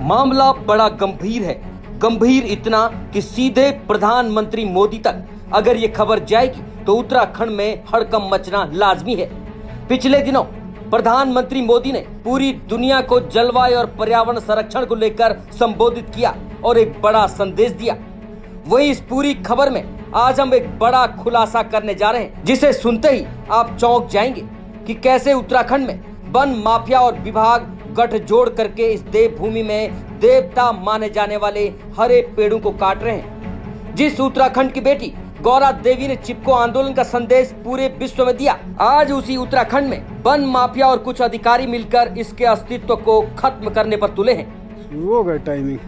मामला बड़ा गंभीर है, गंभीर इतना कि सीधे प्रधानमंत्री मोदी तक अगर ये खबर जाएगी तो उत्तराखंड में हड़कंप मचना लाजमी है। पिछले दिनों प्रधानमंत्री मोदी ने पूरी दुनिया को जलवायु और पर्यावरण संरक्षण को लेकर संबोधित किया और एक बड़ा संदेश दिया। वहीं इस पूरी खबर में आज हम एक बड़ा खुलासा करने जा रहे हैं, जिसे सुनते ही आप चौंक जाएंगे कि कैसे उत्तराखंड में वन माफिया और विभाग गठजोड़ करके इस देवभूमि में देवता माने जाने वाले हरे पेड़ों को काट रहे हैं। जिस उत्तराखंड की बेटी गौरा देवी ने चिपको आंदोलन का संदेश पूरे विश्व में दिया, आज उसी उत्तराखंड में वन माफिया और कुछ अधिकारी मिलकर इसके अस्तित्व को खत्म करने पर तुले हैं। हो गए टाइमिंग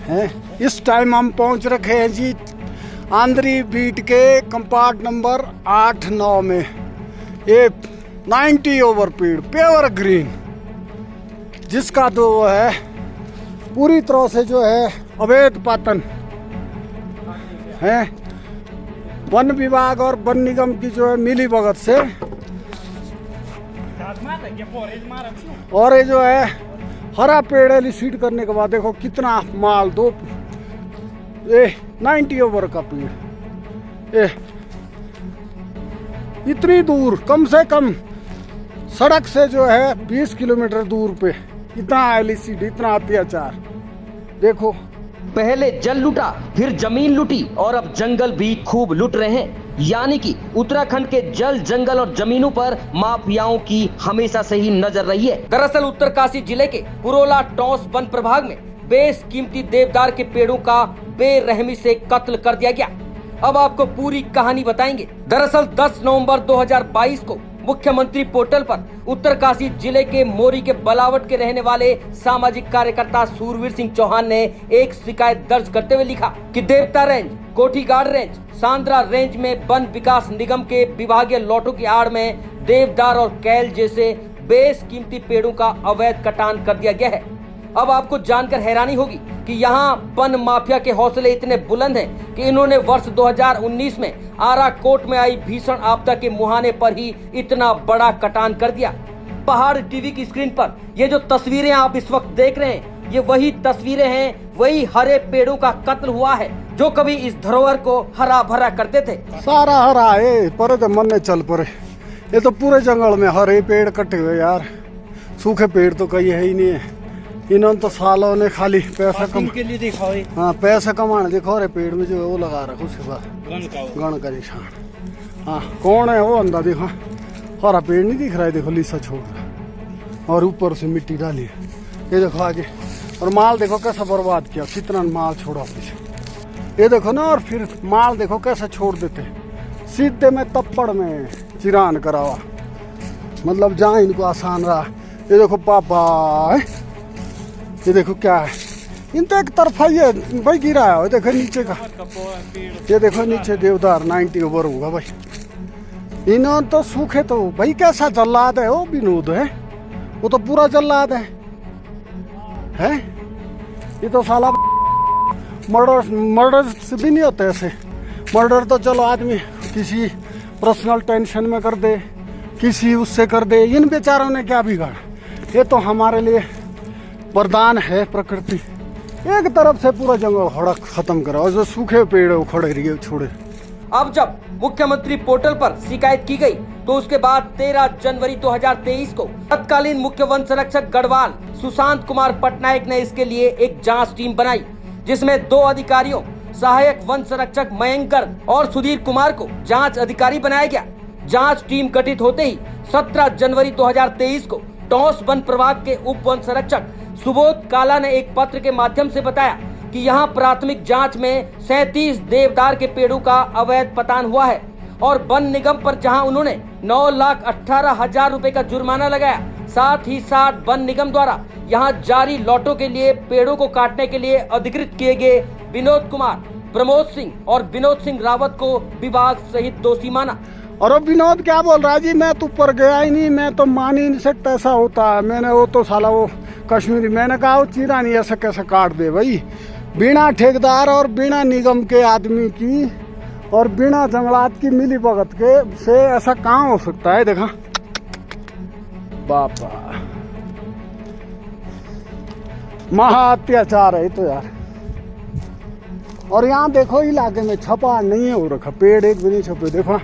है। इस टाइम हम पहुंच रखे हैं जी आंध्री बीट के कंपार्ट नंबर 8-9 में। ये 90 ओवर पेड़ पेवर ग्रीन, जिसका तो है पूरी तरह से जो है अवैध पातन है। वन विभाग और वन निगम की जो है मिली भगत से, और ये जो है हरा पेड़ एलिसीड करने के बाद देखो कितना माल, दो ये 90 ओवर का पेड़, ये इतनी दूर, कम से कम सड़क से जो है 20 किलोमीटर दूर पे इतना एलिसीड, इतना अत्याचार। देखो पहले जल लूटा, फिर जमीन लूटी और अब जंगल भी खूब लूट रहे हैं। यानी कि उत्तराखंड के जल, जंगल और जमीनों पर माफियाओं की हमेशा से ही नजर रही है। दरअसल उत्तरकाशी जिले के पुरोला टॉस वन प्रभाग में बेशकीमती देवदार के पेड़ों का बेरहमी से कत्ल कर दिया गया। अब आपको पूरी कहानी बताएंगे। दरअसल 10 नवंबर 2022 को मुख्यमंत्री पोर्टल पर उत्तरकाशी जिले के मोरी के बलावट के रहने वाले सामाजिक कार्यकर्ता सूरवीर सिंह चौहान ने एक शिकायत दर्ज करते हुए लिखा कि देवता रेंज, कोठीगाड़ रेंज, सांद्रा रेंज में वन विकास निगम के विभागीय लॉटों की आड़ में देवदार और कैल जैसे बेशकीमती पेड़ों का अवैध कटान कर दिया गया है। अब आपको जानकर हैरानी होगी कि यहाँ वन माफिया के हौसले इतने बुलंद हैं कि इन्होंने वर्ष 2019 में आराकोट में आई भीषण आपदा के मुहाने पर ही इतना बड़ा कटान कर दिया। पहाड़ टीवी की स्क्रीन पर ये जो तस्वीरें आप इस वक्त देख रहे हैं, ये वही तस्वीरें हैं, वही हरे पेड़ों का कत्ल हुआ है जो कभी इस धरोहर को हरा भरा करते थे। सारा हरा है, पर तो मन ने चल पड़े। ये तो पूरे जंगल में हरे पेड़ कटे हुए यार, सूखे पेड़ तो कहीं है ही नहीं है। इन्होंने तो सालों ने खाली पैसा के लिए दिखाओ। हाँ, पैसा कमाने देखो। रे पेड़ में जो है वो लगा रखा, उसके बाद गण का निशान। हाँ, कौन है वो अंधा देखो, हरा पेड़ नहीं दिख रहा है। देखो लीसा छोड़ रहा और ऊपर से मिट्टी डाली है। ये देखो आगे, और माल देखो कैसा बर्बाद किया, कितना माल छोड़ा पीछे। ये देखो ना, और फिर माल देखो कैसा छोड़ देते सीधे में तप्पड़ में चिरान करावा, मतलब जहाँ इनको आसान रहा। ये देखो पापा, ये देखो क्या है, इन तो एक तरफा ये भाई गिरा है। ये देखो नीचे का, ये देखो नीचे देवदार 90 ओवर होगा भाई। इन्होंने तो सूखे तो भाई कैसा जल्लाद है वो विनोद है, वो तो पूरा जल्लाद है। ये तो साला मर्डर से भी नहीं होते ऐसे। मर्डर तो चलो आदमी किसी पर्सनल टेंशन में कर दे, किसी उससे कर दे। इन बेचारों ने क्या बिगाड़ा? ये तो हमारे लिए वरदान है प्रकृति। एक तरफ से पूरा जंगल हड़क खत्म करा और जो सूखे पेड़ खड़े रहिए छोड़े। अब जब मुख्यमंत्री पोर्टल पर शिकायत की गई तो उसके बाद 13 जनवरी 2023 को तत्कालीन मुख्य वन संरक्षक गढ़वाल सुशांत कुमार पटनायक ने इसके लिए एक जांच टीम बनाई, जिसमें 2 अधिकारियों, सहायक वन संरक्षक मयंक गर्ग और सुधीर कुमार को जांच अधिकारी बनाया गया। जांच टीम गठित होते ही 17 जनवरी 2023 को टॉस वन प्रभाग के उप वन संरक्षक सुबोध काला ने एक पत्र के माध्यम से बताया कि यहां प्राथमिक जांच में 37 देवदार के पेड़ों का अवैध पतान हुआ है और वन निगम पर जहां उन्होंने 9,18,000 रुपए का जुर्माना लगाया। साथ ही साथ वन निगम द्वारा यहां जारी लॉटों के लिए पेड़ों को काटने के लिए अधिकृत किए गए विनोद कुमार, प्रमोद सिंह और विनोद सिंह रावत को विभाग सहित दोषी माना। और अब विनोद क्या बोल रहा है जी, मैं तो ऊपर गया ही नहीं, मैं तो मान ही नहीं सकता ऐसा होता है। मैंने वो तो साला वो कश्मीरी, मैंने कहा वो चीरा नहीं ऐसा कैसे काट दे भाई, बिना ठेकेदार और बिना निगम के आदमी की और बिना जंगलात की मिली भगत के से ऐसा कहाँ हो सकता है। देखा बापा, महा अत्याचार है ये तो यार। और यहाँ देखो इलाके में छपा नहीं हो रखा, पेड़ एक भी नहीं छपे, देखो।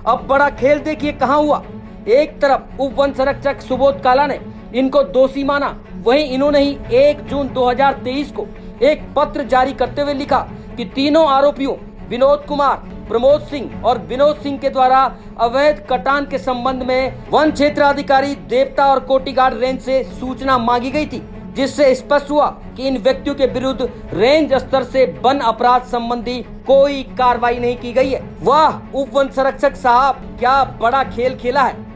अब बड़ा खेल देखिए कहां हुआ। एक तरफ उप वन संरक्षक सुबोध काला ने इनको दोषी माना, वहीं इन्होंने ही 1 जून 2023 को एक पत्र जारी करते हुए लिखा कि तीनों आरोपियों विनोद कुमार, प्रमोद सिंह और विनोद सिंह के द्वारा अवैध कटान के संबंध में वन क्षेत्र अधिकारी देवता और कोटीगाड़ रेंज से सूचना मांगी गई थी, जिससे स्पष्ट हुआ कि इन व्यक्तियों के विरुद्ध रेंज स्तर से वन अपराध संबंधी कोई कार्रवाई नहीं की गई है। वाह उप वन संरक्षक साहब, क्या बड़ा खेल खेला है।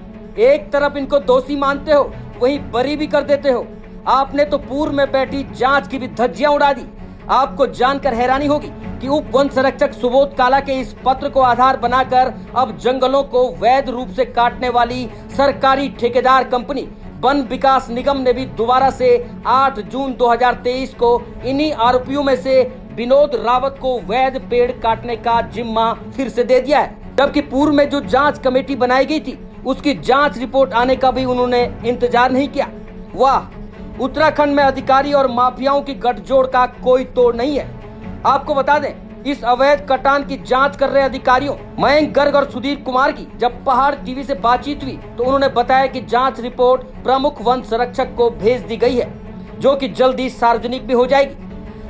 एक तरफ इनको दोषी मानते हो, वहीं बरी भी कर देते हो। आपने तो पूर्व में बैठी जांच की भी धज्जियां उड़ा दी। आपको जानकर हैरानी होगी कि उप वन संरक्षक सुबोध काला के इस पत्र को आधार बनाकर अब जंगलों को वैध रूप से काटने वाली सरकारी ठेकेदार कंपनी वन विकास निगम ने भी दोबारा से 8 जून 2023 को इन्हीं आरोपियों में से विनोद रावत को वैध पेड़ काटने का जिम्मा फिर से दे दिया है। जबकि पूर्व में जो जांच कमेटी बनाई गई थी उसकी जांच रिपोर्ट आने का भी उन्होंने इंतजार नहीं किया। वाह, उत्तराखंड में अधिकारी और माफियाओं की गठजोड़ का कोई तोड़ नहीं है। आपको बता दें, इस अवैध कटान की जांच कर रहे अधिकारियों मयंक गर्ग और सुधीर कुमार की जब पहाड़ टीवी से बातचीत हुई तो उन्होंने बताया कि जांच रिपोर्ट प्रमुख वन संरक्षक को भेज दी गई है, जो कि जल्द ही सार्वजनिक भी हो जाएगी।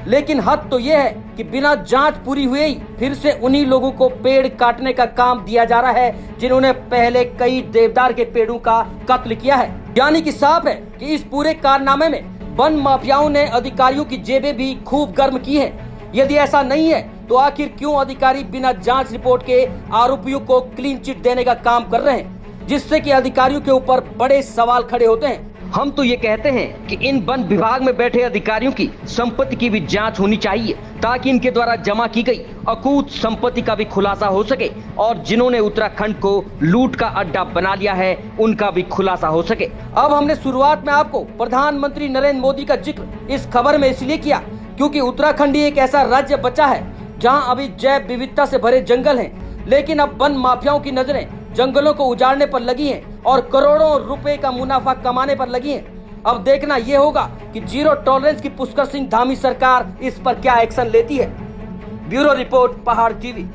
लेकिन हद तो यह है कि बिना जांच पूरी हुए ही फिर से उन्हीं लोगों को पेड़ काटने का काम दिया जा रहा है जिन्होंने पहले कई देवदार के पेड़ों का कत्ल किया है। यानी कि साफ है कि इस पूरे कारनामे में वन माफियाओं ने अधिकारियों की जेबें भी खूब गर्म की है। यदि ऐसा नहीं है तो आखिर क्यों अधिकारी बिना जांच रिपोर्ट के आरोपियों को क्लीन चिट देने का काम कर रहे हैं, जिससे कि अधिकारियों के ऊपर बड़े सवाल खड़े होते हैं। हम तो ये कहते हैं कि इन वन विभाग में बैठे अधिकारियों की संपत्ति की भी जांच होनी चाहिए, ताकि इनके द्वारा जमा की गई अकूत संपत्ति का भी खुलासा हो सके और जिन्होंने उत्तराखंड को लूट का अड्डा बना लिया है उनका भी खुलासा हो सके। अब हमने शुरुआत में आपको प्रधानमंत्री नरेंद्र मोदी का जिक्र इस खबर में इसलिए किया क्योंकि उत्तराखंड ही एक ऐसा राज्य बचा है जहां अभी जैव विविधता से भरे जंगल हैं, लेकिन अब वन माफियाओं की नजरें जंगलों को उजाड़ने पर लगी हैं और करोड़ों रुपए का मुनाफा कमाने पर लगी हैं। अब देखना यह होगा कि जीरो टॉलरेंस की पुष्कर सिंह धामी सरकार इस पर क्या एक्शन लेती है। ब्यूरो रिपोर्ट, पहाड़ टीवी।